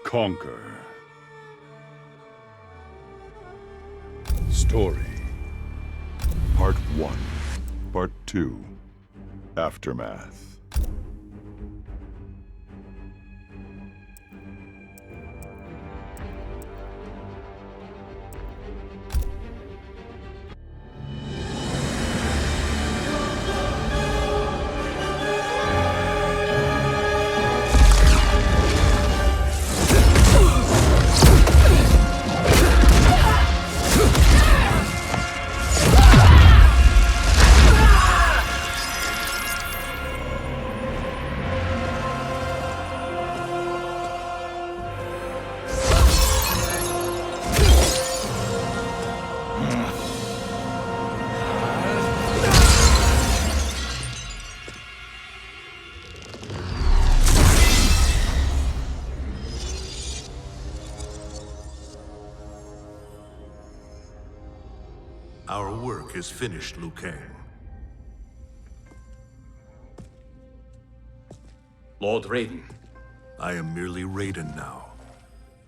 conquer. Story. Part 1. Part 2. Aftermath. Our work is finished, Liu Kang. Lord Raiden. I am merely Raiden now.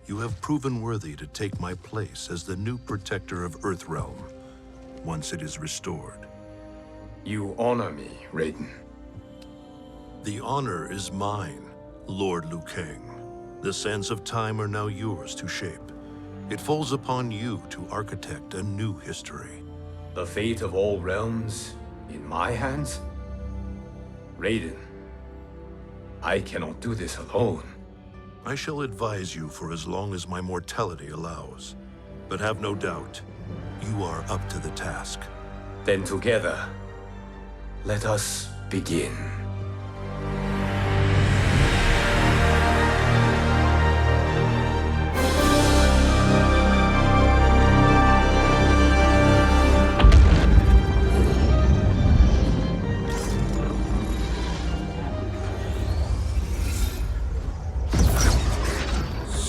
You have proven worthy to take my place as the new protector of Earthrealm, once it is restored. You honor me, Raiden. The honor is mine, Lord Liu Kang. The sands of time are now yours to shape. It falls upon you to architect a new history. The fate of all realms in my hands? Raiden, I cannot do this alone. I shall advise you for as long as my mortality allows. But have no doubt, you are up to the task. Then together, let us begin.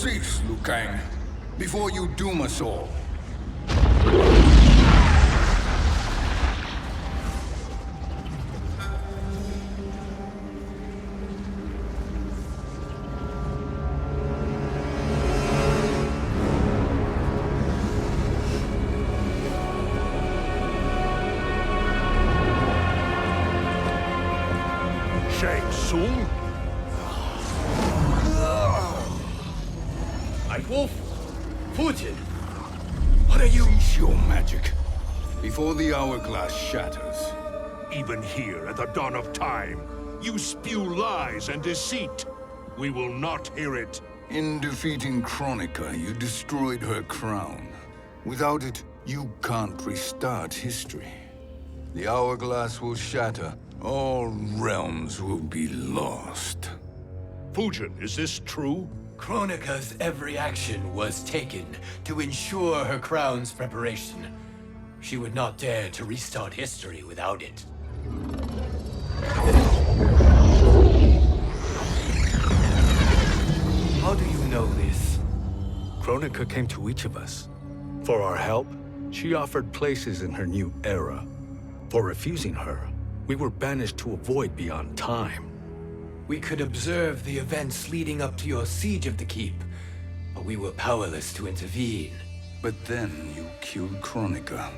Cease, Liu Kang, before you doom us all. Shang Tsung? Wolf, Fujin, what are you? Cease your magic, before the hourglass shatters. Even here at the dawn of time, you spew lies and deceit. We will not hear it. In defeating Kronika, you destroyed her crown. Without it, you can't restart history. The hourglass will shatter. All realms will be lost. Fujin, is this true? Kronika's every action was taken to ensure her crown's preparation. She would not dare to restart history without it. How do you know this? Kronika came to each of us. For our help, she offered places in her new era. For refusing her, we were banished to a void beyond time. We could observe the events leading up to your siege of the keep, but we were powerless to intervene. But then you killed Kronika.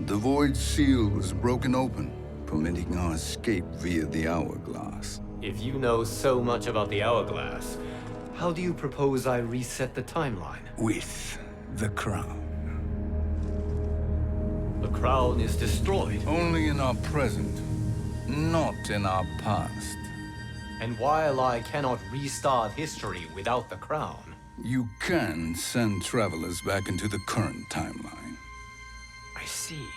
The void seal was broken open, permitting our escape via the hourglass. If you know so much about the hourglass, how do you propose I reset the timeline? With the crown. The crown is destroyed. Only in our present, not in our past. And while I cannot restart history without the crown... You can send travelers back into the current timeline. I see.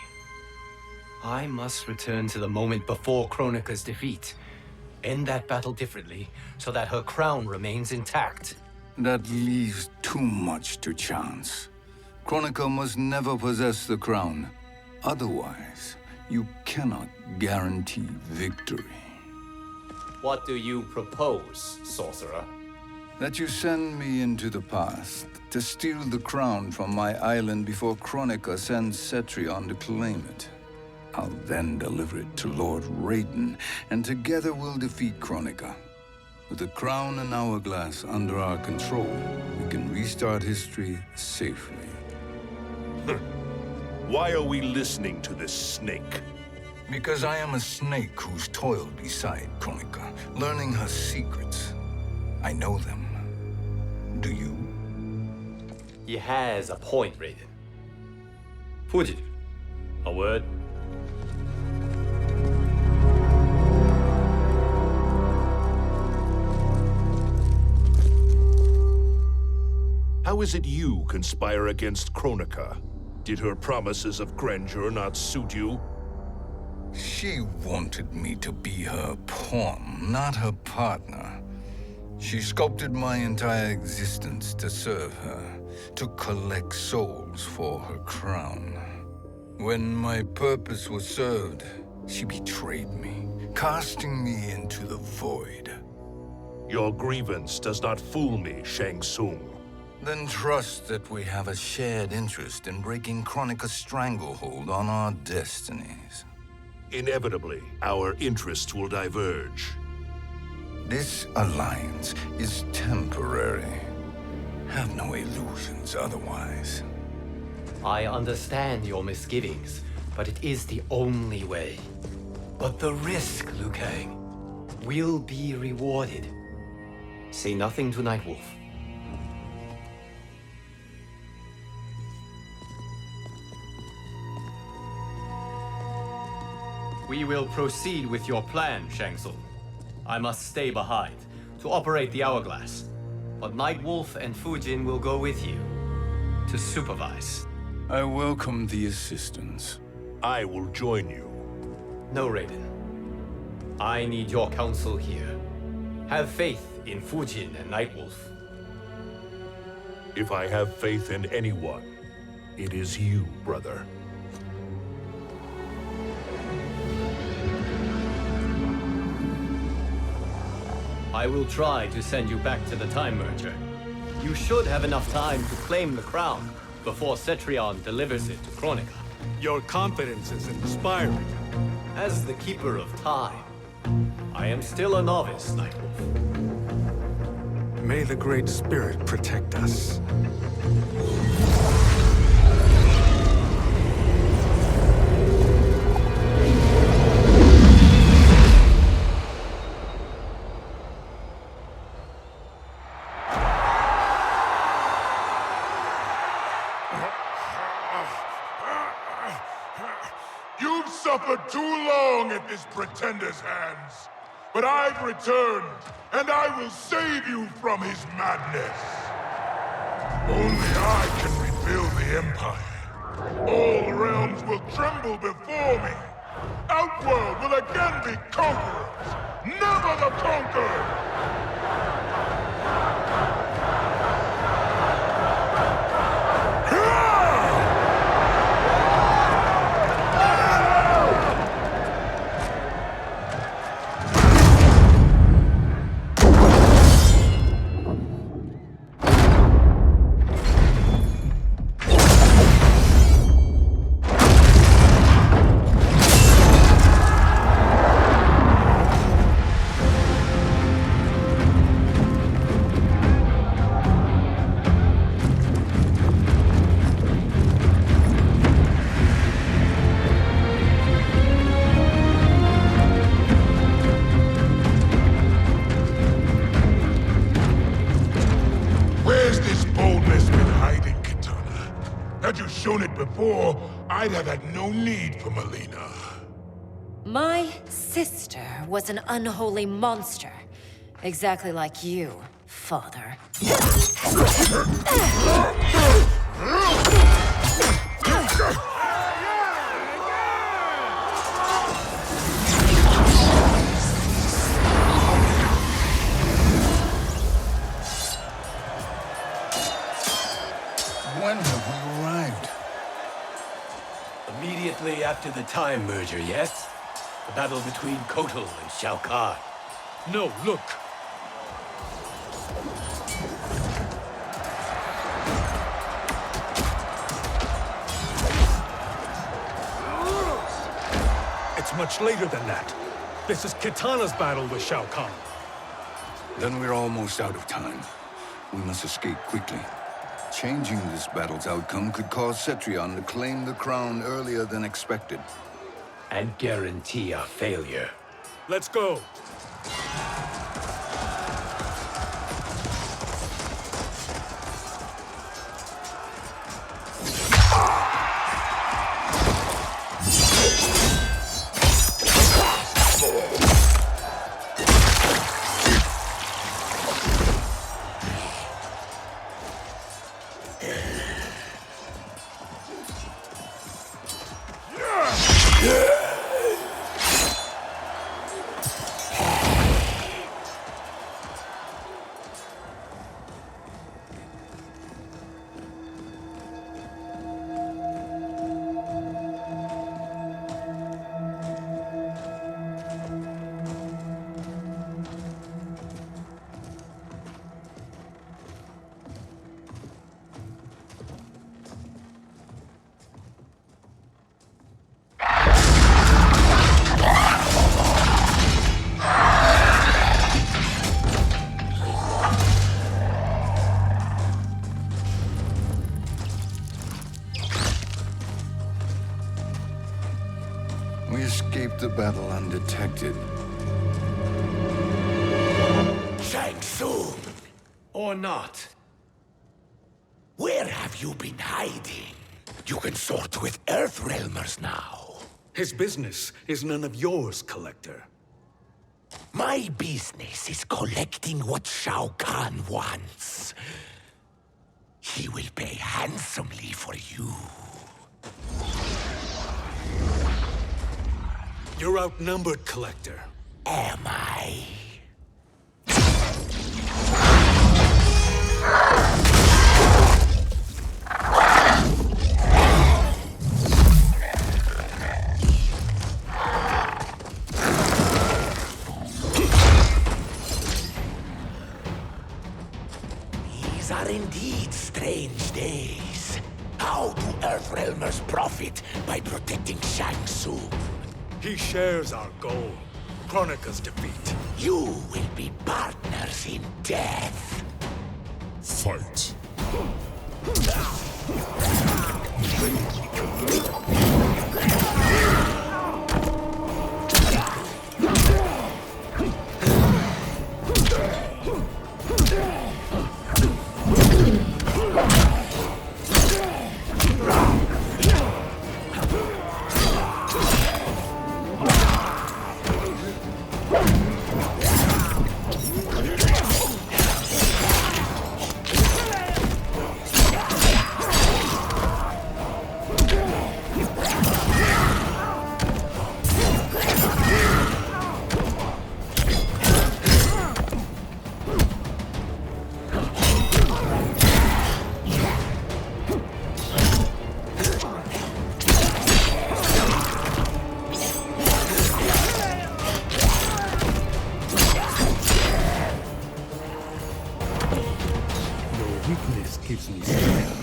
I must return to the moment before Kronika's defeat. End that battle differently, so that her crown remains intact. That leaves too much to chance. Kronika must never possess the crown. Otherwise, you cannot guarantee victory. What do you propose, sorcerer? That you send me into the past to steal the crown from my island before Kronika sends Cetrion to claim it. I'll then deliver it to Lord Raiden, and together we'll defeat Kronika. With the crown and hourglass under our control, we can restart history safely. Why are we listening to this snake? Because I am a snake who's toiled beside Kronika, learning her secrets. I know them. Do you? He has a point, Raiden. Fujin, a word? How is it you conspire against Kronika? Did her promises of grandeur not suit you? She wanted me to be her pawn, not her partner. She sculpted my entire existence to serve her, to collect souls for her crown. When my purpose was served, she betrayed me, casting me into the void. Your grievance does not fool me, Shang Tsung. Then trust that we have a shared interest in breaking Kronika's stranglehold on our destinies. Inevitably, our interests will diverge. This alliance is temporary. Have no illusions otherwise. I understand your misgivings, but it is the only way. But the risk, Liu Kang, will be rewarded. Say nothing to Nightwolf. We will proceed with your plan, Shang Tsung. I must stay behind to operate the hourglass. But Nightwolf and Fujin will go with you to supervise. I welcome the assistance. I will join you. No, Raiden. I need your counsel here. Have faith in Fujin and Nightwolf. If I have faith in anyone, it is you, brother. I will try to send you back to the Time Merger. You should have enough time to claim the crown before Cetrion delivers it to Kronika. Your confidence is inspiring. As the Keeper of Time, I am still a novice, Nightwolf. May the Great Spirit protect us. You've suffered too long at this pretender's hands. But I've returned, and I will save you from his madness. Only I can rebuild the Empire. All realms will tremble before me. Outworld will again be conquerors, never the conquered! Shown it before, I'd have had no need for Melina. My sister was an unholy monster. Exactly like you, father. When have we arrived? Immediately after the Time Merger, yes? The battle between Kotal and Shao Kahn. No, look. It's much later than that. This is Kitana's battle with Shao Kahn. Then we're almost out of time. We must escape quickly. Changing this battle's outcome could cause Cetrion to claim the crown earlier than expected. And guarantee our failure. Let's go! We escaped the battle undetected. Shang Tsung! Or not. Where have you been hiding? You can sort with Earthrealmers now. His business is none of yours, Collector. My business is collecting what Shao Kahn wants. He will pay handsomely for you. You're outnumbered, Collector. Am I? These are indeed strange days. How do Earthrealmers profit by protecting Shang Tsung? He shares our goal. Kronika's defeat. You will be partners in death. Fight. Weakness gives me strength.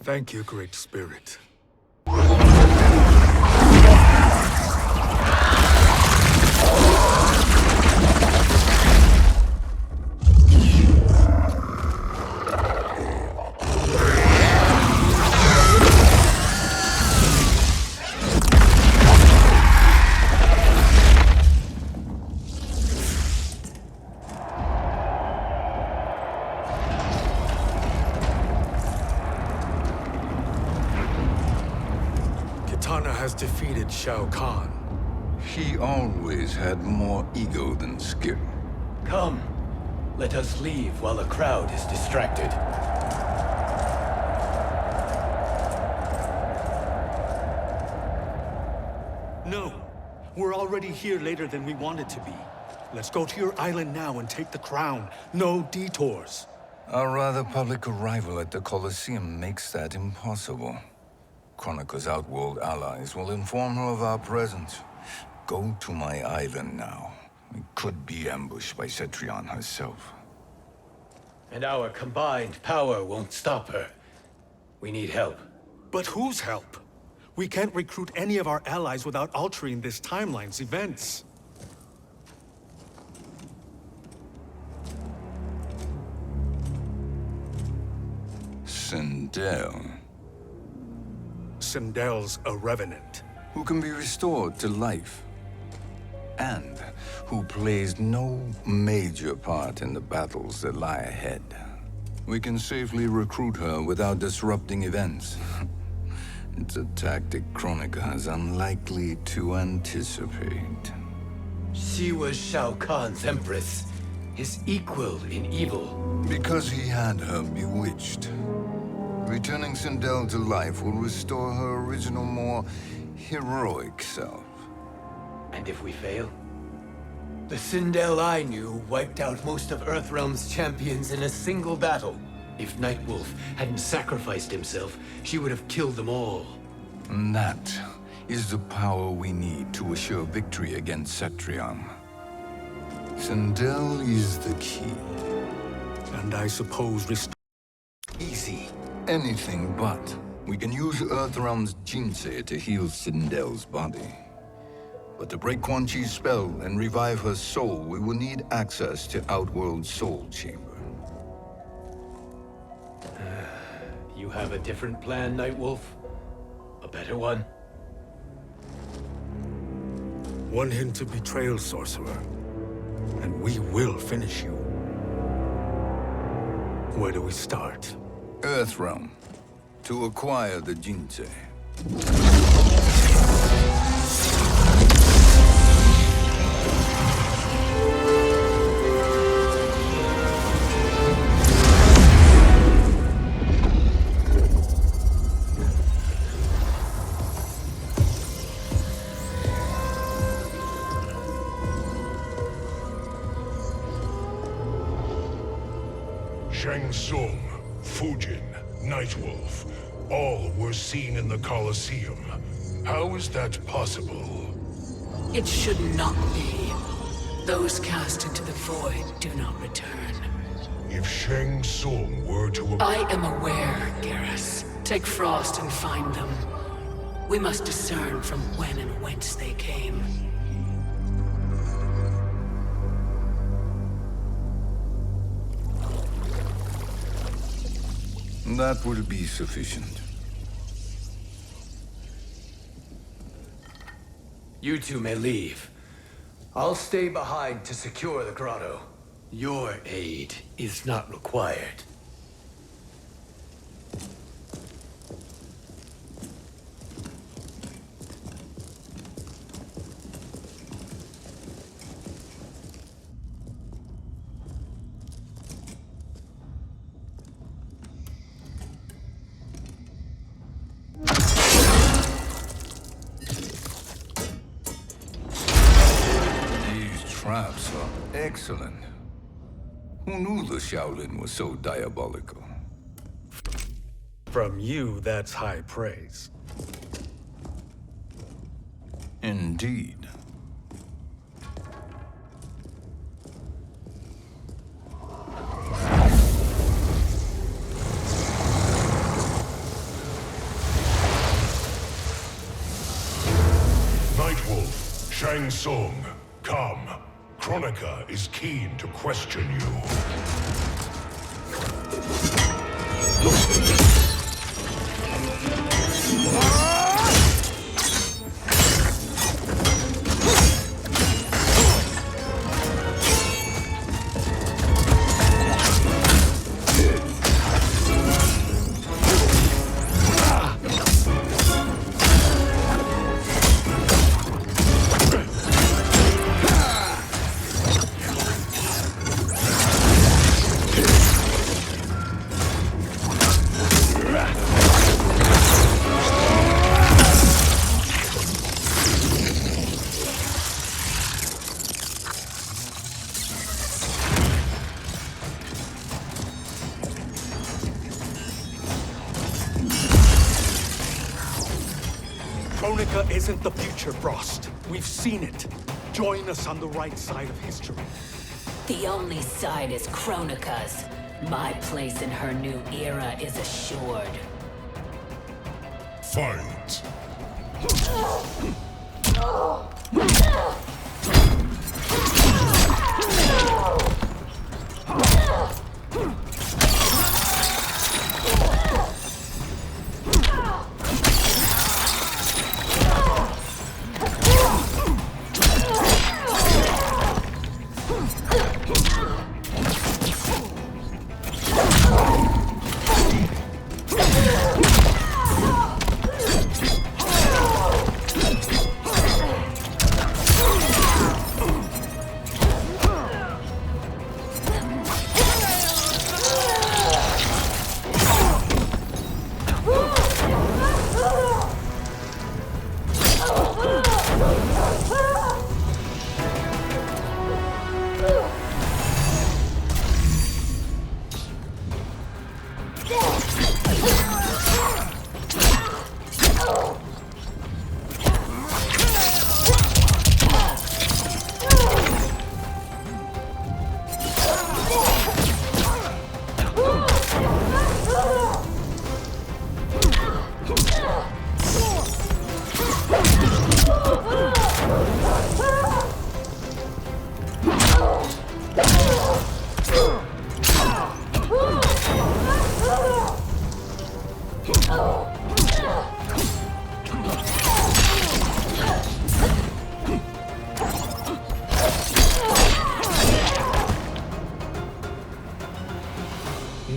Thank you, Great Spirit. Kana has defeated Shao Kahn. He always had more ego than skill. Come, let us leave while the crowd is distracted. No, we're already here later than we wanted to be. Let's go to your island now and take the crown. No detours. Our rather public arrival at the Colosseum makes that impossible. Kronika's outworld allies will inform her of our presence. Go to my island now. We could be ambushed by Cetrion herself. And our combined power won't stop her. We need help. But whose help? We can't recruit any of our allies without altering this timeline's events. Sindel, Sindel's a revenant. who can be restored to life, and who plays no major part in the battles that lie ahead. We can safely recruit her without disrupting events. It's a tactic Kronika is unlikely to anticipate. She was Shao Kahn's empress, his equal in evil. Because he had her bewitched. Returning Sindel to life will restore her original, more heroic self. And if we fail? The Sindel I knew wiped out most of Earthrealm's champions in a single battle. If Nightwolf hadn't sacrificed himself, she would have killed them all. And that is the power we need to assure victory against Cetrion. Sindel is the key. And I suppose Easy. Anything but. We can use Earthrealm's Jinsei to heal Sindel's body. But to break Quan Chi's spell and revive her soul, we will need access to Outworld's Soul Chamber. You have a different plan, Nightwolf? A better one? one hint of betrayal, sorcerer, and we will finish you. Where do we start? Earthrealm. To acquire the Jinsei. Shang Tsung, Fujin, Nightwolf, all were seen in the Colosseum. How is that possible? It should not be. Those cast into the void do not return. If Shang Tsung were to... I am aware, Garrus. Take Frost and find them. We must discern from when and whence they came. That will be sufficient. You two may leave. I'll stay behind to secure the grotto. Your aid is not required. Traps are excellent. Who knew the Shaolin was so diabolical? From you, that's high praise. Indeed. Nightwolf, Shang Tsung, come. Kronika is keen to question you. Kronika isn't the future, Frost. We've seen it. Join us on the right side of history. The only side is Kronika's. My place in her new era is assured. Fight!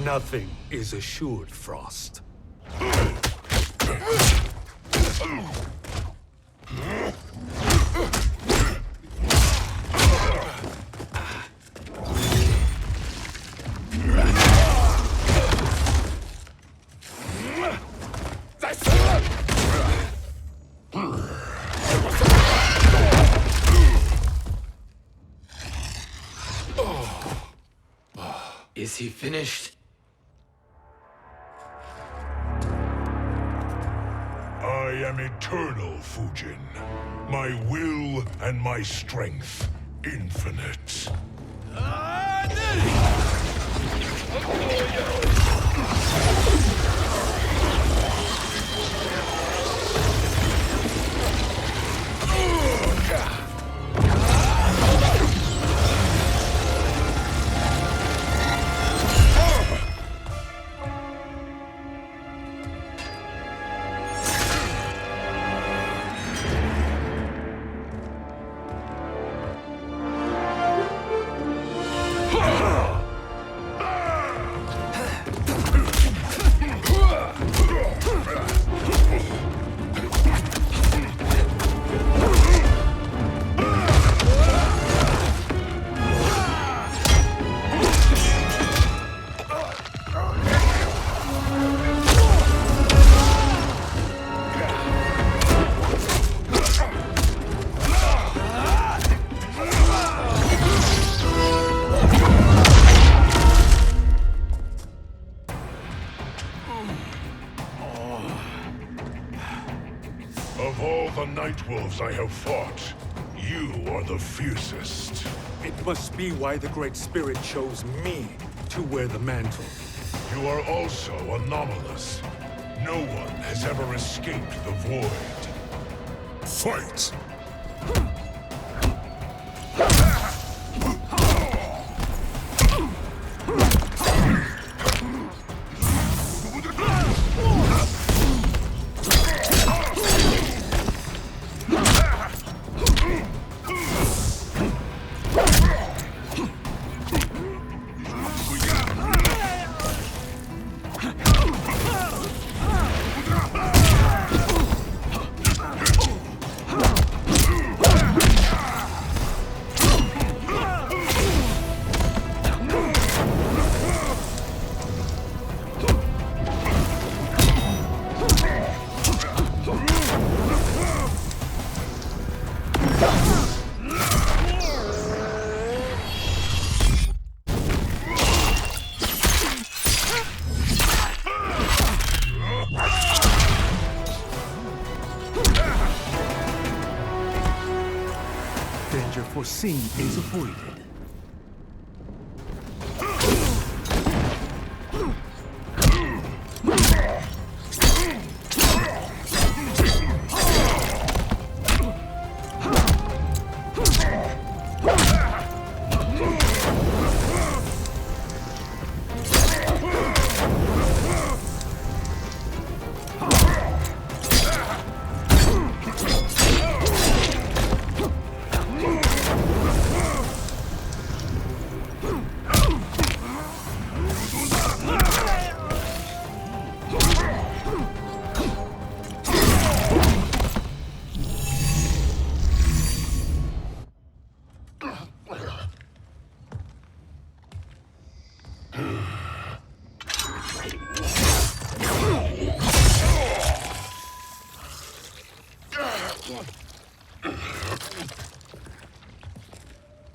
Nothing is assured, Frost. Is he finished? I am eternal, Fujin. My will and my strength infinite. Of all the Nightwolves I have fought, you are the fiercest. It must be why the Great Spirit chose me to wear the mantle. You are also anomalous. No one has ever escaped the void. Fight! unforeseen is avoided.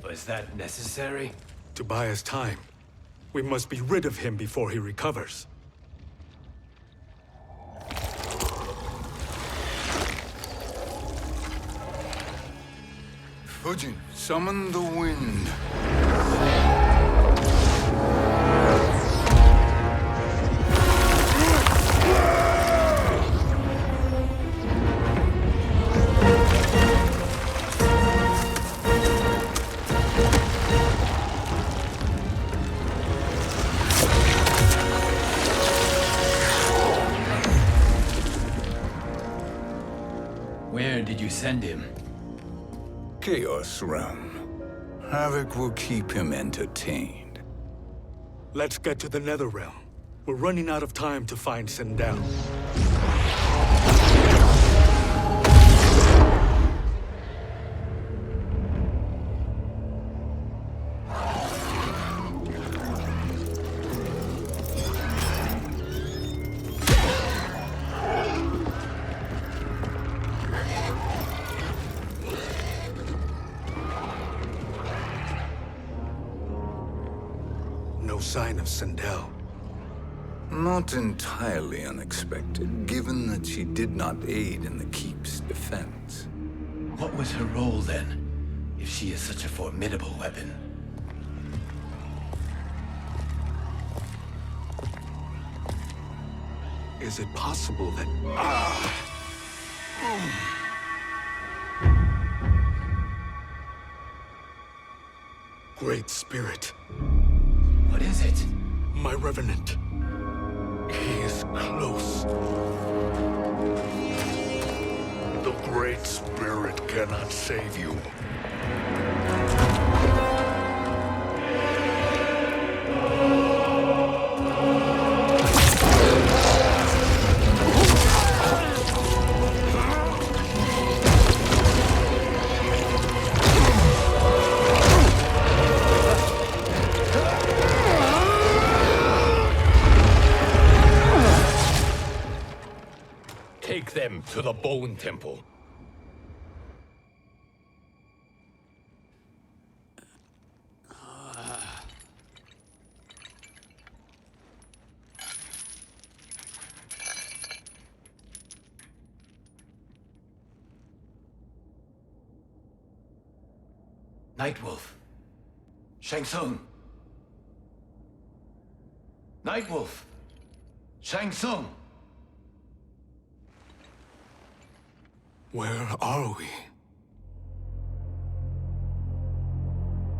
Was that necessary? To buy us time. We must be rid of him before he recovers. Fujin, summon the wind. Where did you send him? Chaos Realm. Havoc will keep him entertained. Let's get to the Netherrealm. We're running out of time to find Sindel. No sign of Sindel. Not entirely unexpected, given that she did not aid in the Keep's defense. What was her role then, if she is such a formidable weapon? Is it possible that... Great Spirit. What is it? My Revenant. He is close. The Great Spirit cannot save you. Take them to the Bone Temple. Nightwolf. Shang Tsung. Nightwolf. Shang Tsung. Where are we?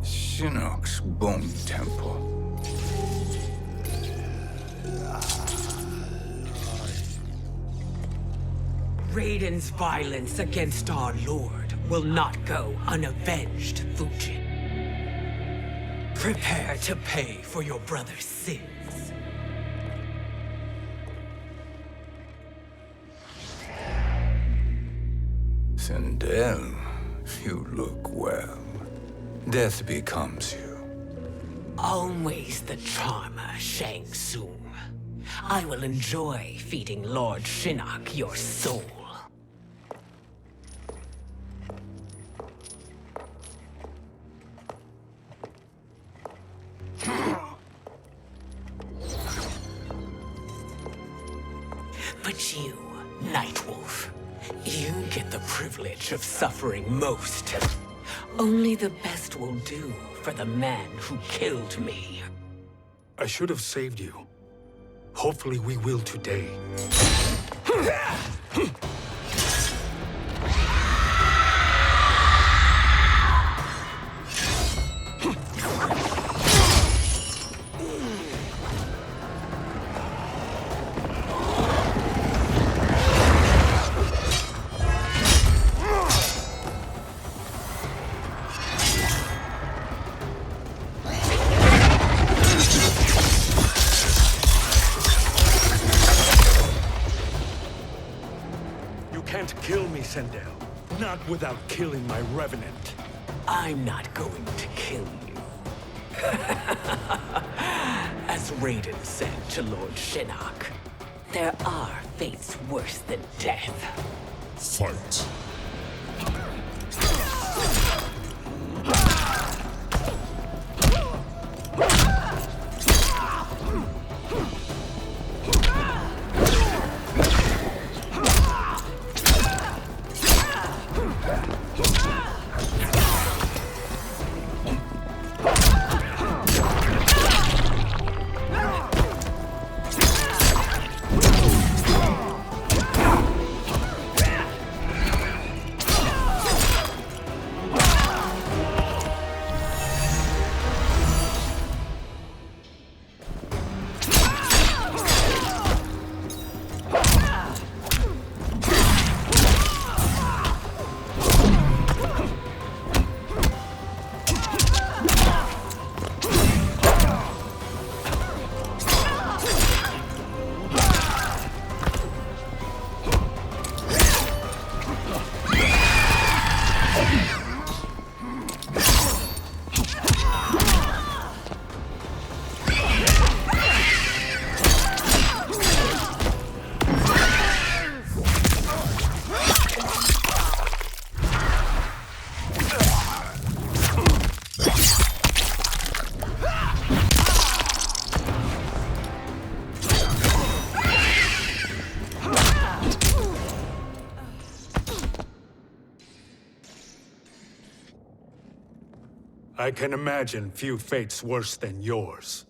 Shinnok's Bone Temple. Raiden's violence against our Lord will not go unavenged, Fujin. Prepare to pay for your brother's sins. Sindel, you look well. Death becomes you. Always the charmer, Shang Tsung. I will enjoy feeding Lord Shinnok your soul. But you, Nightwolf, you get the privilege of suffering most. Only the best will do for the man who killed me. I should have saved you. Hopefully we will today. Kill me, Sendel. Not without killing my revenant. I'm not going to kill you. As Raiden said to Lord Shinnok, there are fates worse than death. Fight. I can imagine few fates worse than yours.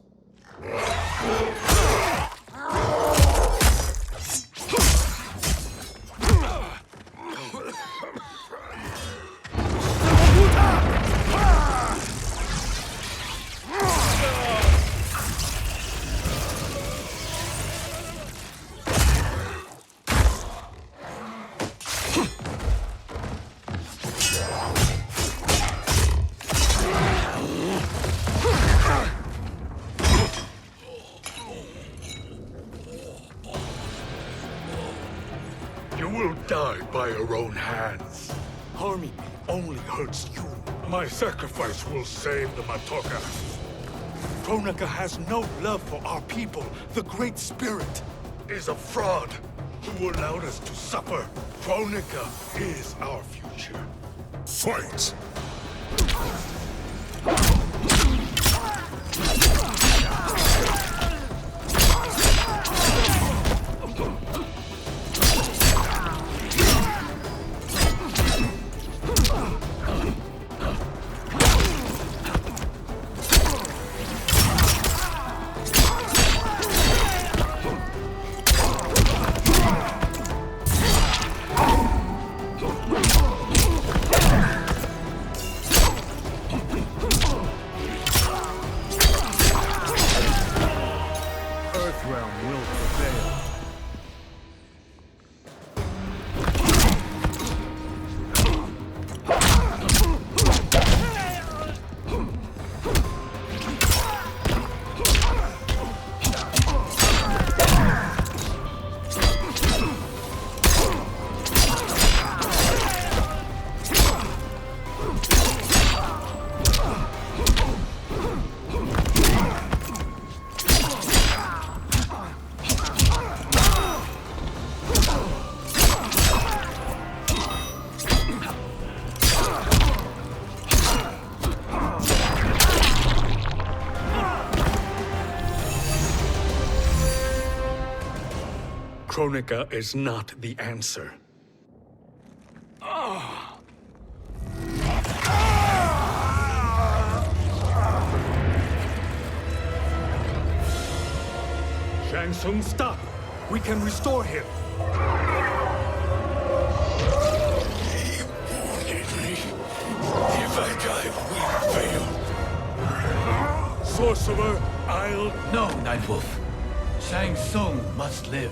You will die by your own hands. Harming me only hurts you. My sacrifice will save the Matoka. Kronika has no love for our people. The Great Spirit is a fraud who allowed us to suffer. Kronika is our future. Fight! Kronika is not the answer. Shang Tsung, stop! We can restore him! He wanted me. If I die, we fail. Sorcerer, I'll... No, Nightwolf. Shang Tsung must live.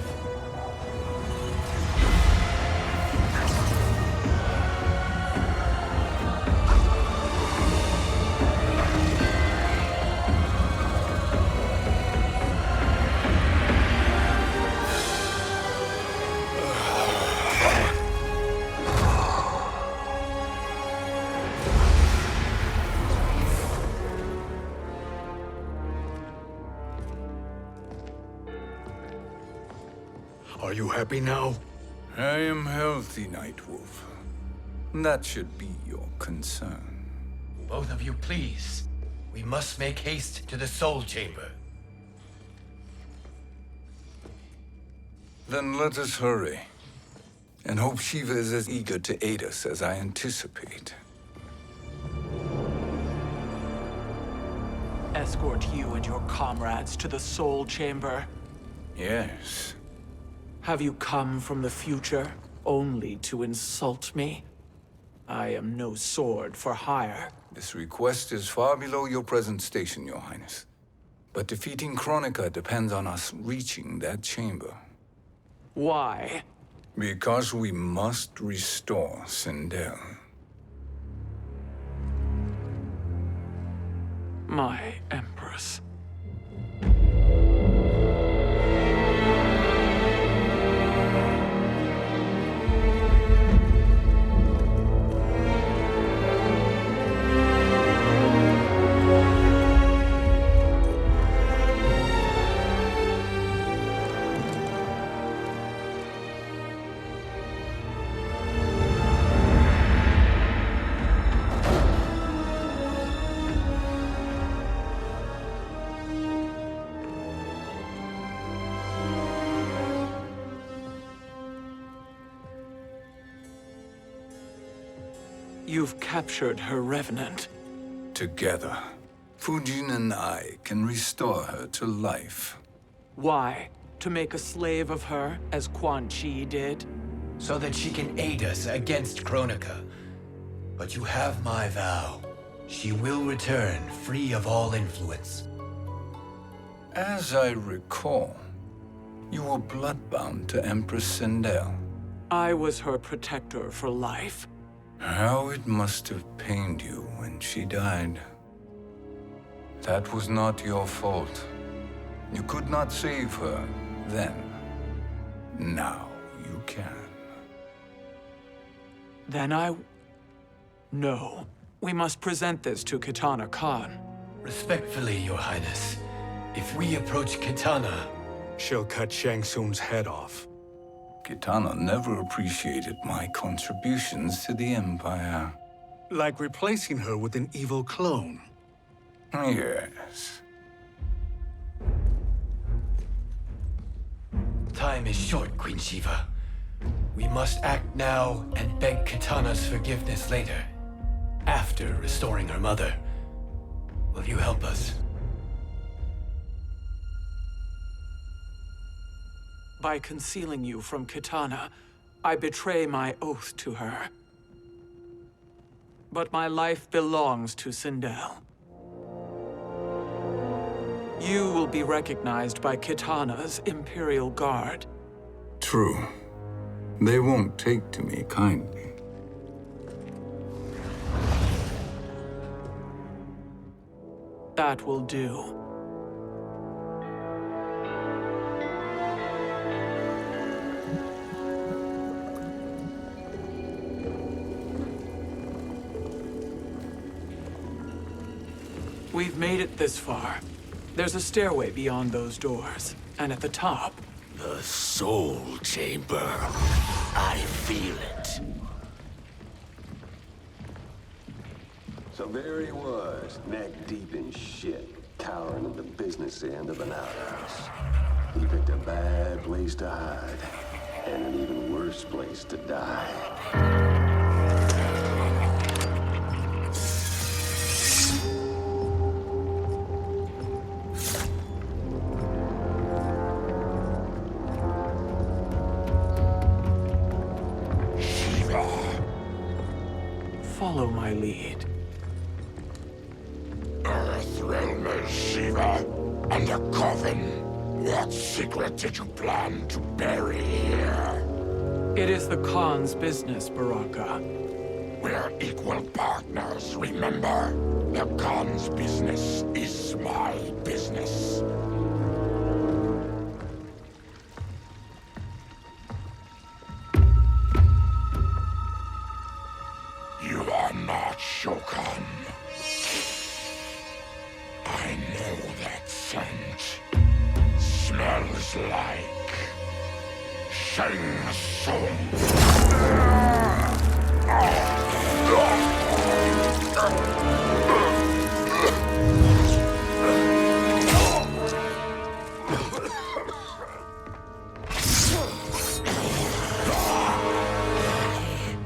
Are you happy now? I am healthy, Nightwolf. That should be your concern. Both of you, please. We must make haste to the Soul Chamber. Then let us hurry. And hope Shiva is as eager to aid us as I anticipate. Escort you and your comrades to the Soul Chamber. Yes. Have you come from the future only to insult me? I am no sword for hire. This request is far below your present station, Your Highness. But defeating Kronika depends on us reaching that chamber. Why? Because we must restore Sindel. My Empress. You've captured her revenant. Together, Fujin and I can restore her to life. Why? To make a slave of her, as Quan Chi did? So that she can aid us against Kronika. But you have my vow. She will return free of all influence. As I recall, you were bloodbound to Empress Sindel. I was her protector for life. How it must have pained you when she died. That was not your fault. You could not save her then. Now you can. Then No. We must present this to Kitana Khan. Respectfully, Your Highness, if we approach Kitana... She'll cut Shang Tsung's head off. Kitana never appreciated my contributions to the Empire. Like replacing her with an evil clone. Yes. Time is short, Queen Shiva. We must act now and beg Kitana's forgiveness later. After restoring her mother. Will you help us? By concealing you from Kitana, I betray my oath to her. But my life belongs to Sindel. You will be recognized by Kitana's Imperial Guard. True. They won't take to me kindly. That will do. We've made it this far. There's a stairway beyond those doors, and at the top... The Soul Chamber. I feel it. So there he was, neck deep in shit, cowering at the business end of an outhouse. He picked a bad place to hide, and an even worse place to die. follow my lead. Earth Realmer Shiva and a coven. What secret did you plan to bury here? It is the Khan's business, Baraka. We're equal partners, remember? The Khan's business is my business. You are not Shokan. I know that scent. Smells like Shang Tsung.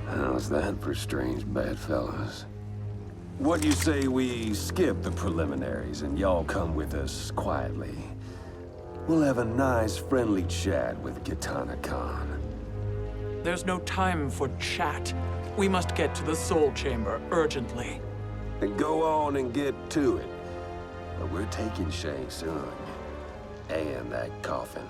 How's that for strange bedfellows? What do you say we skip the preliminaries and y'all come with us quietly? We'll have a nice, friendly chat with Kitana Khan. There's no time for chat. We must get to the Soul Chamber urgently. Then go on and get to it. But we're taking Shang Tsung. And that coffin.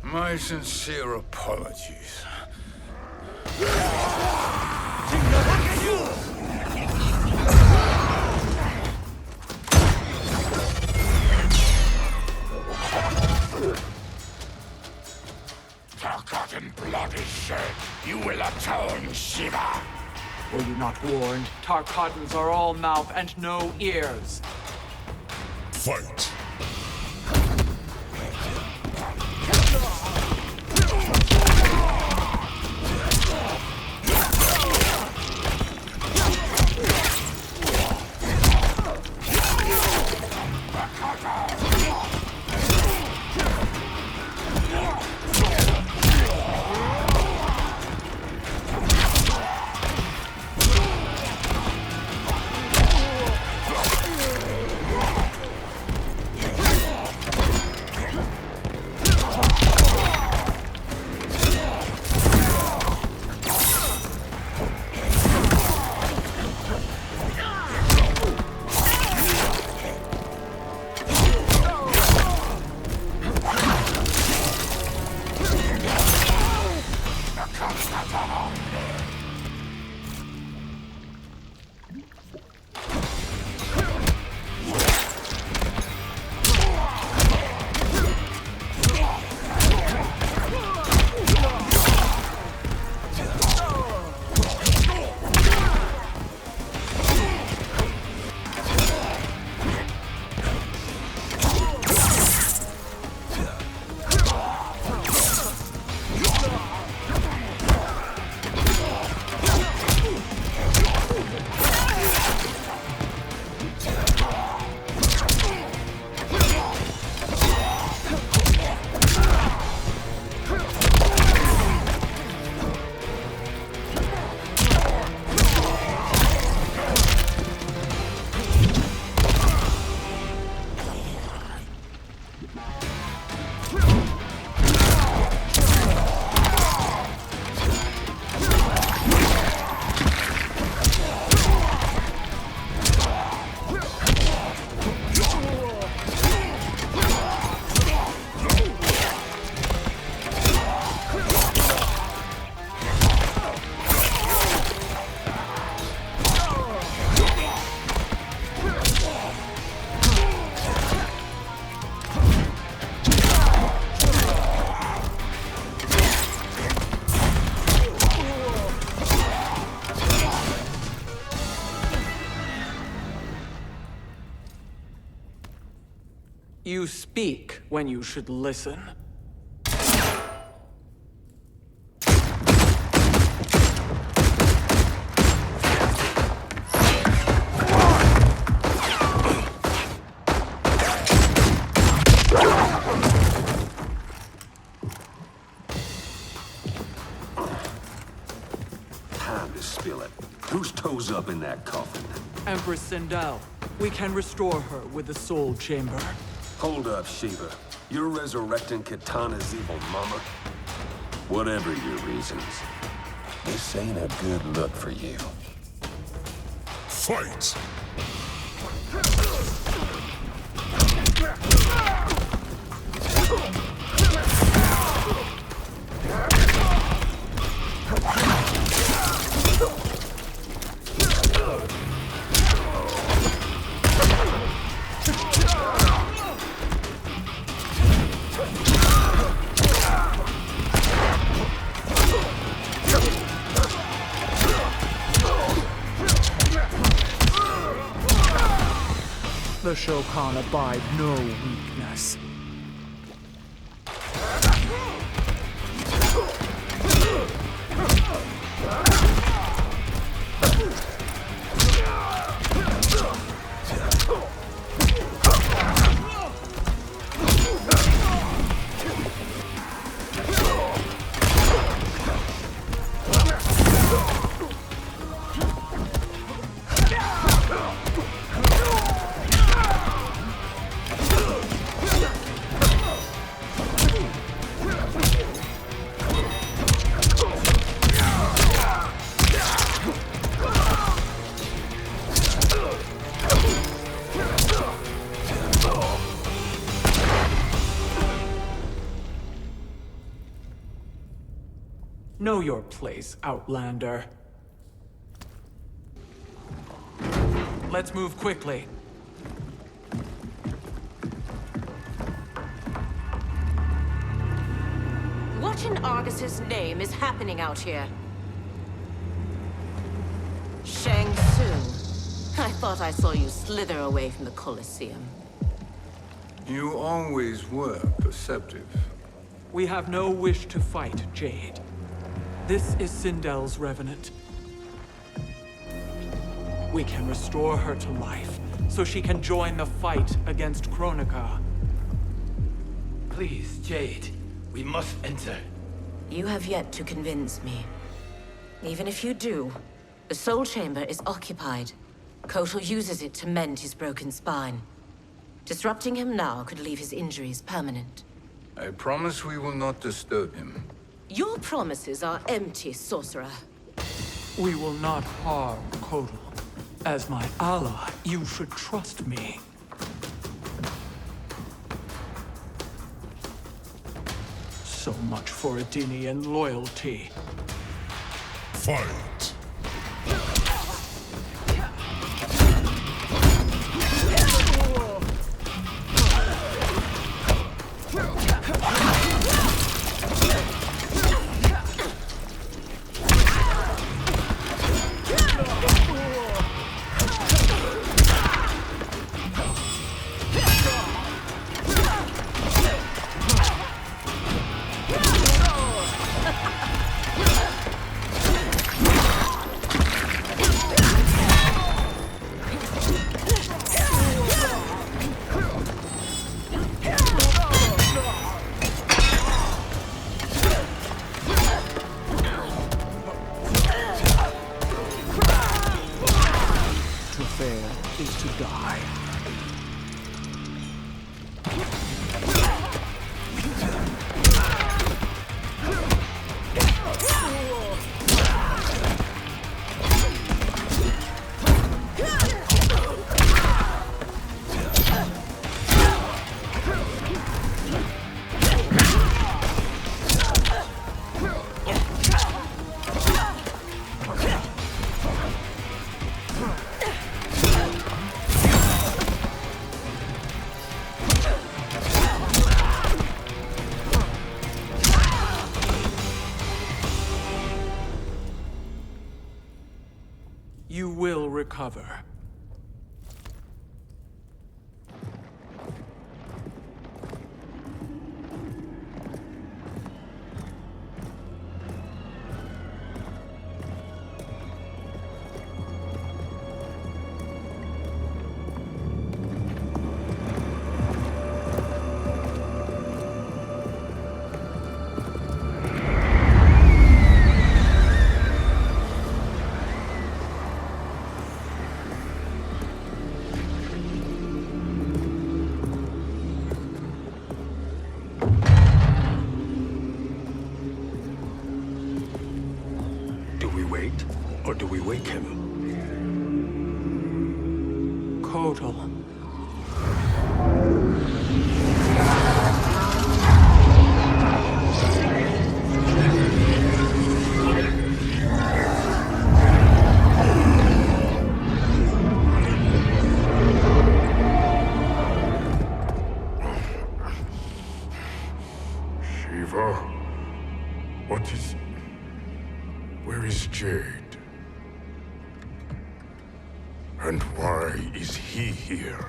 My sincere apologies. Forgotten blood is shed. You will atone, Shiva. Were you not warned? Tarkatans are all mouth and no ears. Fight! You speak when you should listen. up in that coffin? Empress Sindel, we can restore her with the Soul Chamber. Hold up, Shiva. You're resurrecting Kitana's evil mama? Whatever your reasons, this ain't a good look for you. Fight! The Shokan abide no weakness. Know your place, Outlander. Let's move quickly. What in Argus's name is happening out here? Shang Tsung. I thought I saw you slither away from the Colosseum. You always were perceptive. We have no wish to fight, Jade. This is Sindel's revenant. We can restore her to life, so she can join the fight against Kronika. Please, Jade, we must enter. You have yet to convince me. Even if you do, the Soul Chamber is occupied. Kotal uses it to mend his broken spine. Disrupting him now could leave his injuries permanent. I promise we will not disturb him. Your promises are empty, sorcerer. We will not harm Kotal. As my ally, you should trust me. So much for Adenian loyalty. Fight! Is to die. You will recover. wait, or do we wake him? Kotal. What is... Where is Jade? And why is he here?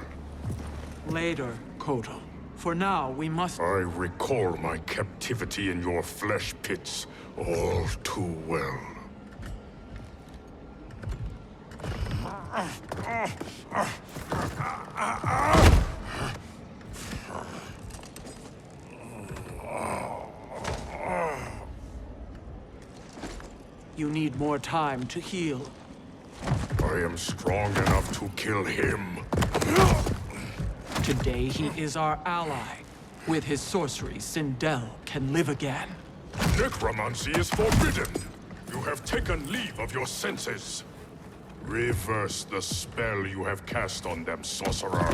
Later, Kotal. For now, we must... I recall my captivity in your flesh pits all too well. You need more time to heal. I am strong enough to kill him. Today, he is our ally. With his sorcery, Sindel can live again. Necromancy is forbidden. You have taken leave of your senses. Reverse the spell you have cast on them, sorcerer.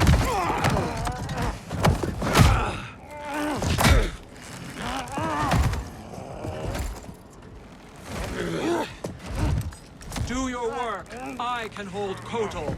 Do your work. I can hold Kotal.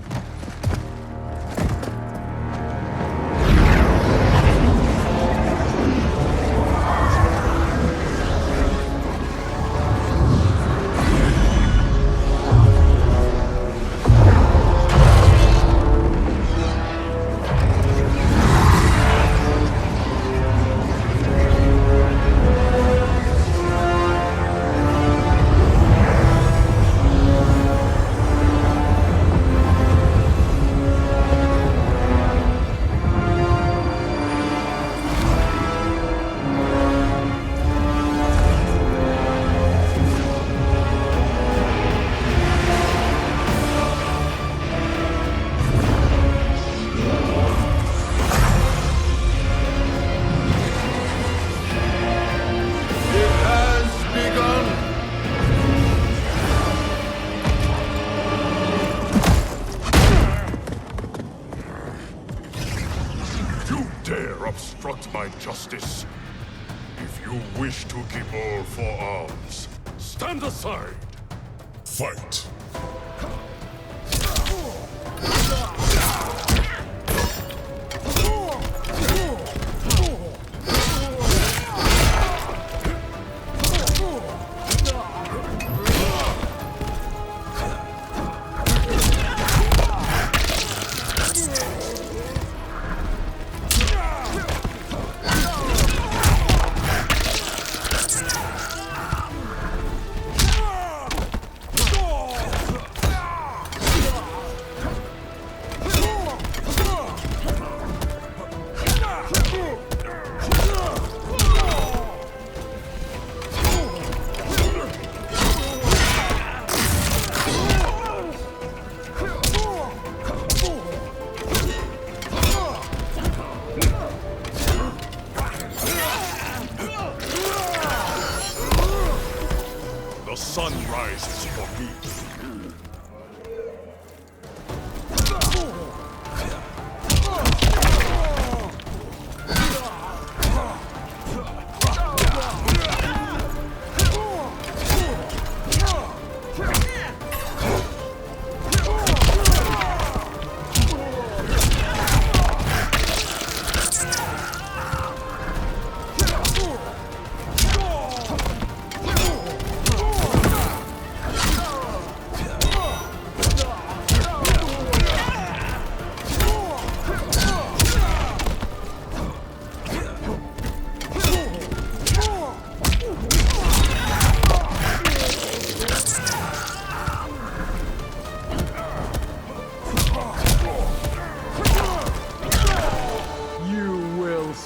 Obstruct my justice. If you wish to give all for arms, stand aside. Fight. The sun rises for me.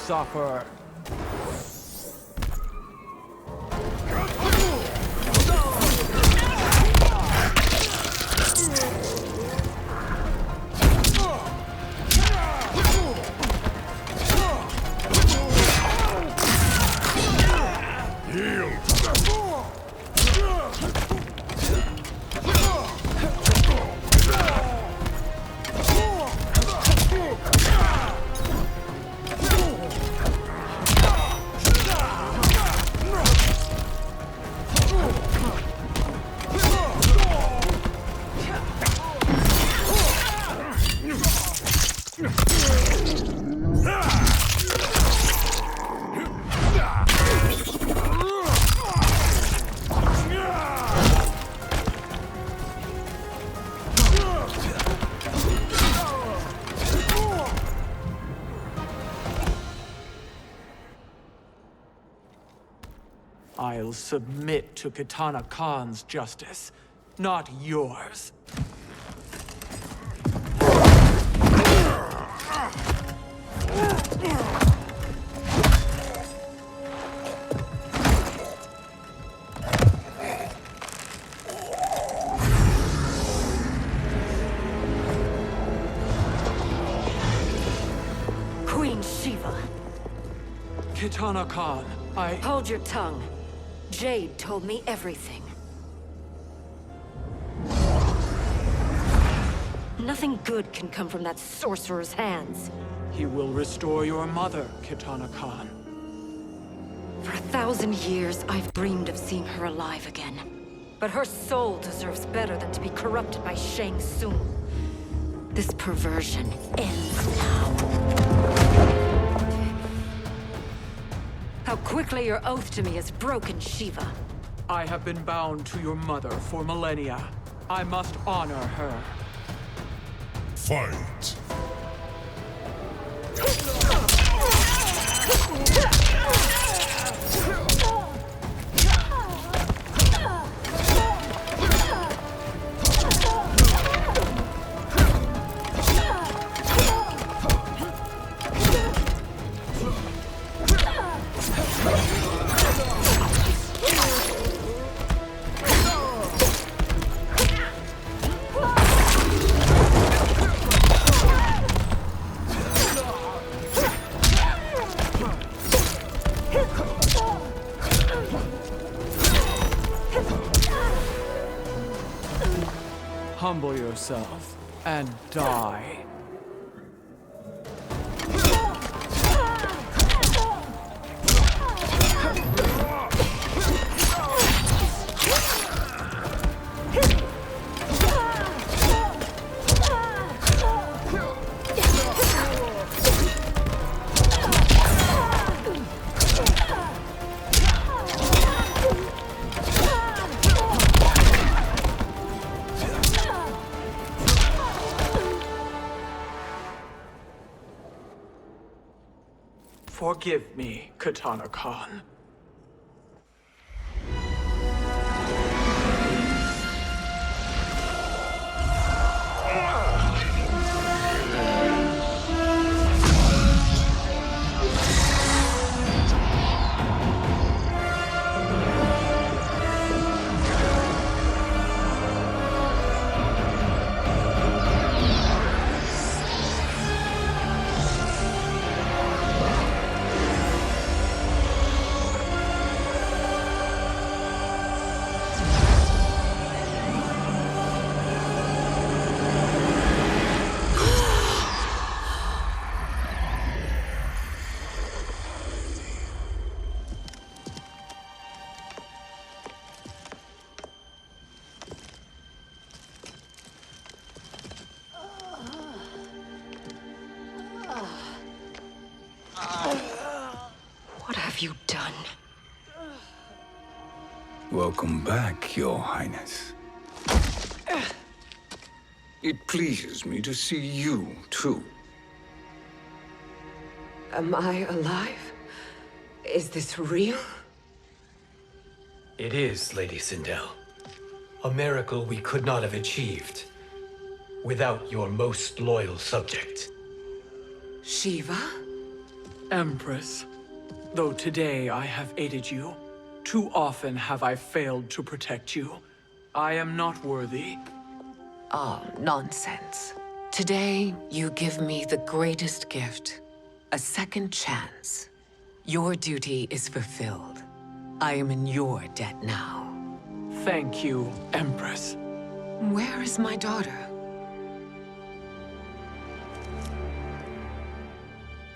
Suffer. I'll submit to Kitana Khan's justice, not yours. Queen Shiva. Kitana Khan, Hold your tongue. Jade told me everything. Nothing good can come from that sorcerer's hands. He will restore your mother, Kitana Khan. For 1,000 years, I've dreamed of seeing her alive again. But her soul deserves better than to be corrupted by Shang Tsung. This perversion ends now. How quickly your oath to me has broken, Shiva. I have been bound to your mother for millennia. I must honor her. Fight! Humble yourself and die. Forgive me, Kitana Khan. What have you done? Welcome back, Your Highness. It pleases me to see you, too. Am I alive? Is this real? It is, Lady Sindel. A miracle we could not have achieved without your most loyal subject. Shiva? Empress, though today I have aided you, too often have I failed to protect you. I am not worthy. Oh, nonsense. Today, you give me the greatest gift. A second chance. Your duty is fulfilled. I am in your debt now. Thank you, Empress. Where is my daughter?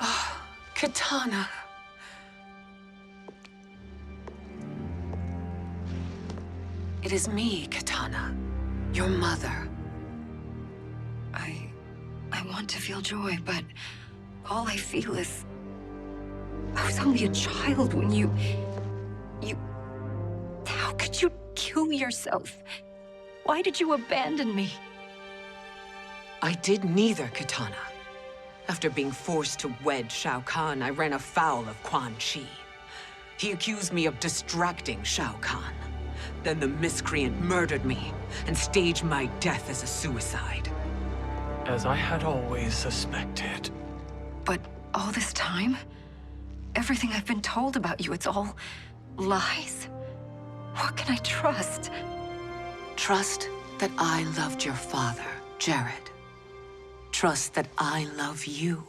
Ah, Kitana. It is me, Kitana. Your mother. I want to feel joy, but all I feel is... I was only a child when you... How could you kill yourself? Why did you abandon me? I did neither, Kitana. After being forced to wed Shao Kahn, I ran afoul of Quan Chi. He accused me of distracting Shao Kahn. Then the miscreant murdered me and staged my death as a suicide. As I had always suspected. But all this time? Everything I've been told about you, it's all lies? What can I trust? Trust that I loved your father, Jared. Trust that I love you.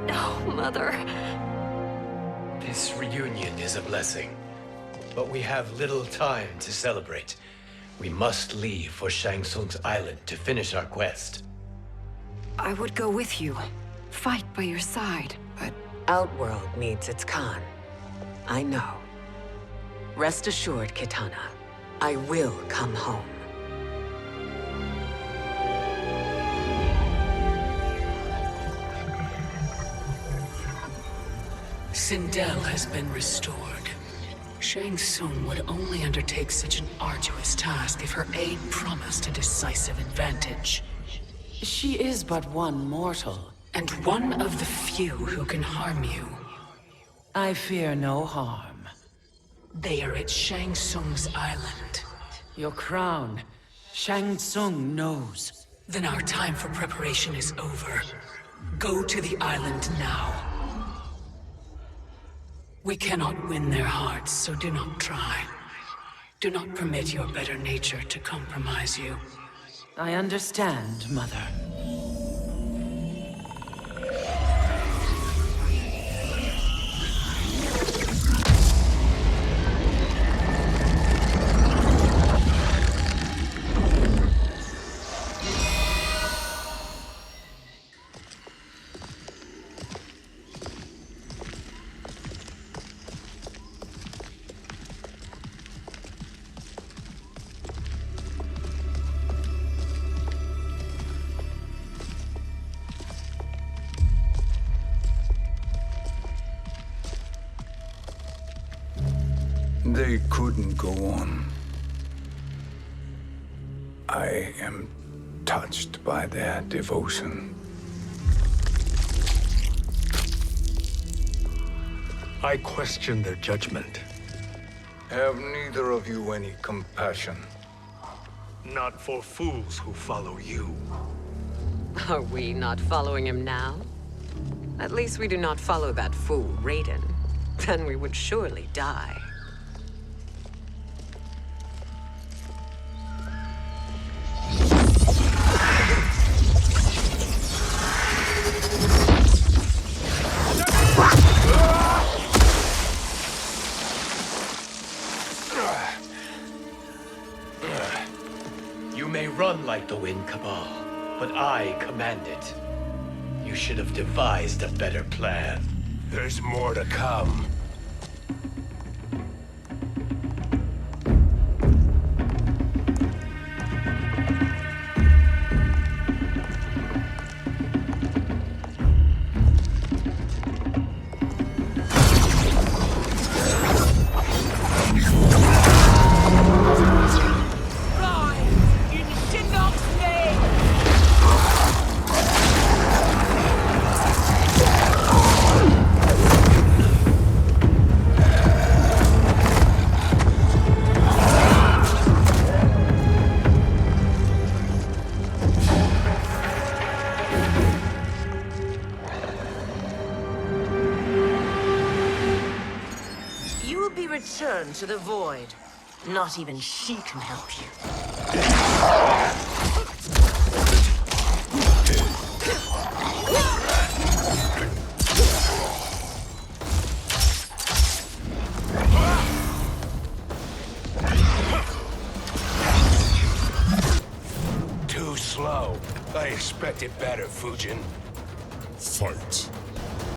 No, Mother. This reunion is a blessing, but we have little time to celebrate. We must leave for Shang Tsung's island to finish our quest. I would go with you. Fight by your side. But Outworld needs its Khan. I know. Rest assured, Kitana. I will come home. Sindel has been restored. Shang Tsung would only undertake such an arduous task if her aid promised a decisive advantage. She is but one mortal. And one of the few who can harm you. I fear no harm. They are at Shang Tsung's island. Your crown, Shang Tsung knows. Then our time for preparation is over. Go to the island now. We cannot win their hearts, so do not try. Do not permit your better nature to compromise you. I understand, Mother. They couldn't go on. I am touched by their devotion. I question their judgment. Have neither of you any compassion? Not for fools who follow you. Are we not following him now? At least we do not follow that fool, Raiden. Then we would surely die. You may run like the wind, Cabal, but I command it. You should have devised a better plan. There's more to come. Return to the void. Not even she can help you. Too slow. I expected better, Fujin. Fight.